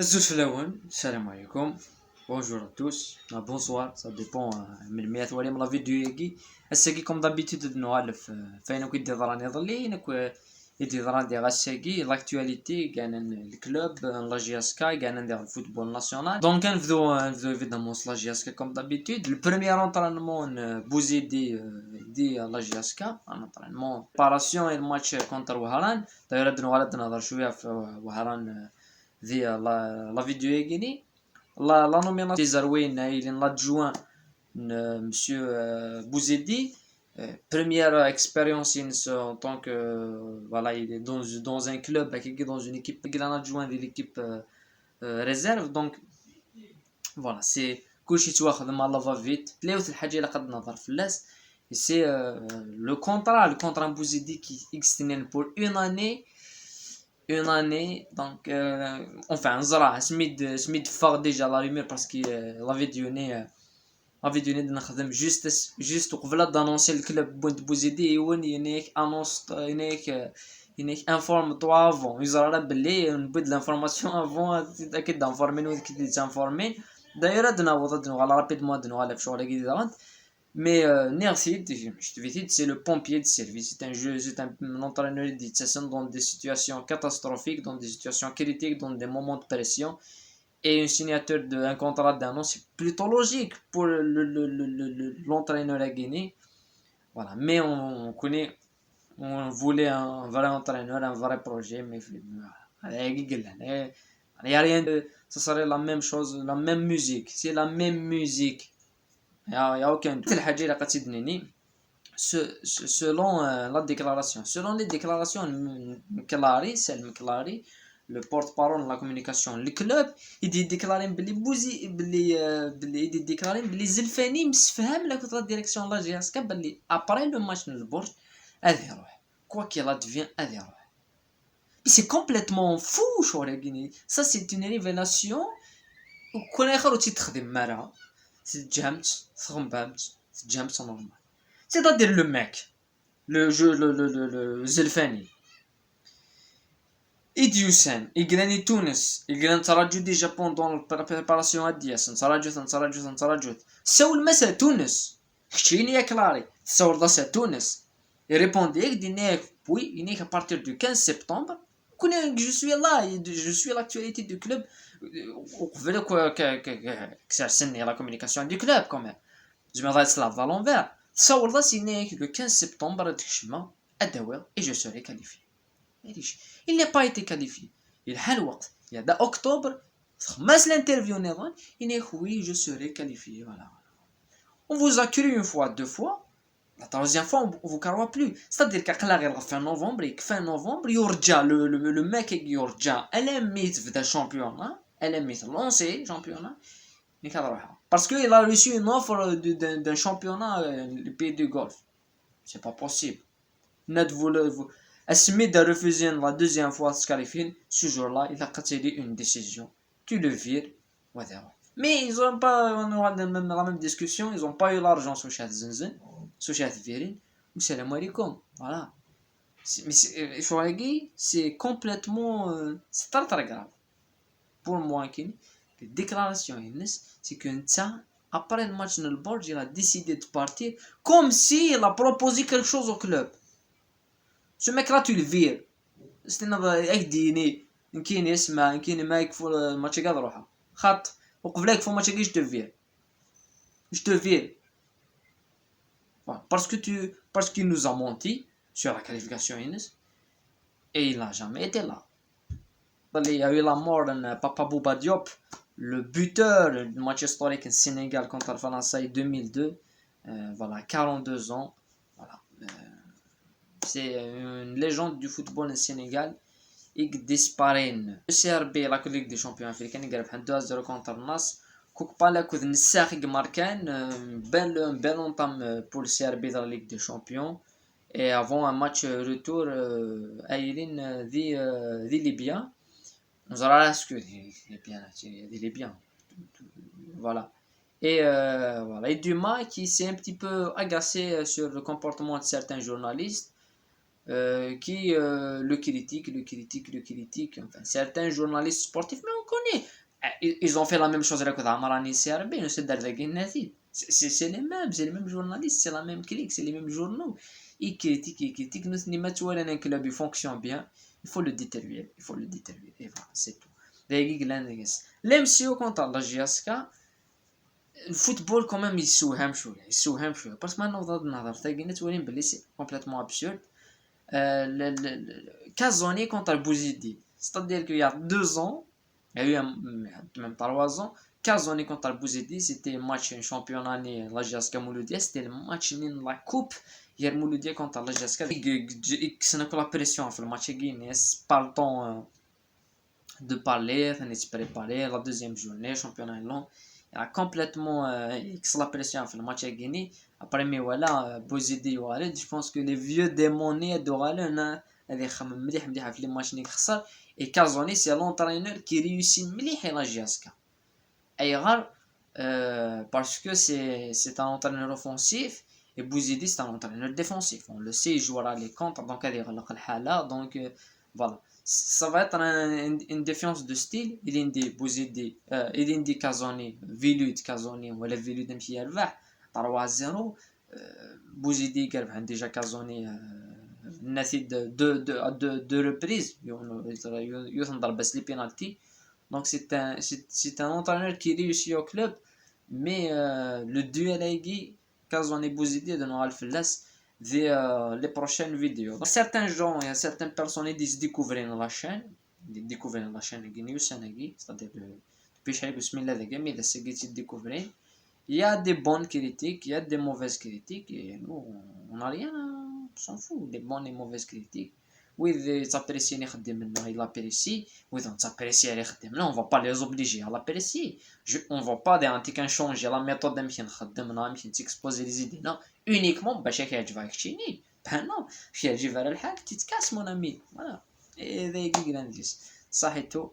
Salam alaikum. Bonjour à tous. Bonsoir, ça dépend من الميات ولا من لا فيديو ياكي. الساكي كوم دابيتود نوالف فاين كنت راني ظلي نك يدي راني غاساكي لاكتواليتي كان الكلوب لا جياسكا كان ندير الفوتبول ناسيونال. دونك نبداو ايفيدامون لا جياسكا كوم دابيتود. البريمير انطرينمون بوزيدي دي لا جياسكا انطرينمون باراسيون الماتش كونتر وهران. داير نغلط نهضر شويه في وهران ذي لا فيديو ياكيني لا نوميناسيون دي زروين ايلين لادجوان مسيو Bouzedi. Première expérience en tant que voilà, il est dans un club, dans une équipe, il est adjoint de l'équipe réserve. Donc voilà, c'est كلشي تواخد مع لا فيت تلاوت الحاجه اللي قد نظر في اللاس. C'est le contrat Bouzedi qui externe pour une année. Donc enfin زرع سميد فاغ déjà la rumeur parce qu'il avait donné de نخدم juste وقبل d'annoncer الكلوب بوينت بوزيدي يون ينيك annonce ينيك informe toi avant يزرع باللي نبد l'information avant تاكد d'informer وين كنت تنفورمي دايره دنا على رابيدمون دنا على شغل كي. Mais Nersid, je te dis, c'est le pompier de service. C'est un entraîneur d'éducation dans des situations catastrophiques, dans des situations critiques, dans des moments de pression. Et une signature d'un contrat d'un an, c'est plutôt logique pour l'entraîneur à Guinée. Voilà. Mais on connaît, on voulait un vrai entraîneur, un vrai projet. Mais il n'y a rien de. Ça serait la même chose, la même musique. C'est la même musique. Il n'y a aucun doute. La déclaration. Selon les déclarations Mklari, le porte-parole de la communication, le club, il dit déclarer il déclarer بلي زلفاني مسفهم la direction de la GSK بلي après le match de Borj غادي يروح quoi qu'il advienne غادي يروح. C'est complètement fou شوري. Ça c'est une révélation وكون اخر تخدم معها تجمت تخمبمت تجمت normal. C'est-à-dire le mec, le Zelfani, Idioussen, il gagne Tunis, il gagne Tarajut du Japon dans la préparation à Dias, Tarajut. Saoul Massa Tunis, Chini est clair, Saoul Dassa Tunis. Il répondait, il dit, oui, il n'est qu'à partir du 15 septembre, je suis là, je suis l'actualité du club. Vous voulez que ça signe la communication du club quand même. Je me reste là à l'envers. تصور signé le 15 septembre et je serai qualifié. Il n'a pas été qualifié. Il y a d'octobre, l'interview il dit oui, je serai qualifié. Voilà. On vous a cru une fois, deux fois. La troisième fois, on vous croit plus. C'est-à-dire qu'à fin novembre, le mec est Yorja. Elle est mise de championnat. Elle est mise lancée championnat. Parce qu'il a reçu une offre d'un championnat du pays du Golfe. C'est pas possible. Asmid a refusé la deuxième fois de se qualifier. Ce jour-là, il a cassé une décision. Tu le vires. Mais ils n'ont pas la même discussion. Ils n'ont pas eu l'argent sur Chat Zinzin, sur Chat Virin. Ou salam alaikum. Voilà. Mais c'est complètement. C'est très grave. Pour moi, les déclarations, c'est qu'un temps, après le match de Borj, il a décidé de partir comme s'il a proposé quelque chose au club. Ce mec-là, tu le vires. C'est un اكديني كاين يسمع كاين ما يكفو الماتش قاعد روحه خط وقبلك في الماتش je te vire parce qu'il nous a menti sur la qualification et il n'a jamais été là. Il y a eu la mort de Papa Bouba Diop, le buteur du match historique au Sénégal contre le France en 2002. Voilà, 42 ans. Voilà. C'est une légende du football au Sénégal. Il disparaît. Le CRB, la Ligue des champions africains, il a 2-0 contre le Nas. Koukpala Koud Nissakh Markan, belle entame pour le CRB dans la Ligue des champions. Et avant un match retour à Irine dit Libya. Nous allons ce que il est bien. Voilà. Et voilà. Et Dumas qui s'est un petit peu agacé sur le comportement de certains journalistes. qui le critique. Enfin, certains journalistes sportifs, mais on connaît. Ils ont fait la même chose avec Amarani Serbi, c'est les mêmes journalistes, c'est la même clique, c'est les mêmes journaux. Ils critiquent, nous, un club, il fonctionne bien, il faut le détruire, et voilà, c'est tout. l'MCO contre la GSK, الفوتبول كمان يسوهم شويه باسكو ما نوض النظر تاقينا تولين بلي سي كومبليتوم ابسورد. Kazoni contre Bouzidi. C'est-à-dire qu'il y a 2 ans, il y a eu même 3 ans, Kazoni contre Bouzidi, c'était un match un championnat la GSK Mouloudia, c'était le match de la coupe. Il y a Mouloudia contre la GSK. C'est la pression sur le match, il n'y a pas le temps de parler, de se préparer, la deuxième journée, championnat est long. Il a complètement la pression sur le match à Guinée. Après, mais voilà, Bouzidi ou Khaled, je pense que les vieux démonies de Khaled, les matchs n'est que et Kazoni, c'est l'entraîneur qui réussit à la GSK. Et parce que c'est un entraîneur offensif et Bouzidi c'est un entraîneur défensif. On le sait, il jouera les contre, donc donc voilà. Ça va être une défiance de style. Il y a des Bouzidi, il y a des Kazoni, Vilud Kazoni, ou les Vilud مشي يربح 3-0. Bouzidi قال déjà Kazoni deux reprises يضرب بس les pénaltys. Donc c'est un entraîneur qui réussit au club, mais le duel avec Kazoni Bouzidi de Noël Fellas les prochaines vidéos. Donc, certains gens et certaines personnes disent découvrir la chaîne, c'est-à-dire depuis chez Bismillah mais c'est découvrir. Il y a des bonnes critiques, il y a des mauvaises critiques, et nous on n'a rien, on s'en fout des bonnes et mauvaises critiques. Oui, t'apprécies il l'apprécie. Oui, donc t'apprécies on va pas les obliger à l'apprécier. On va pas changer la méthode de t'exposer les idées. Non, uniquement, باش يعجبك شيني. Ben non, يعجب على الحال تتكاس mon ami. Voilà. Et des grandes. صحيتو.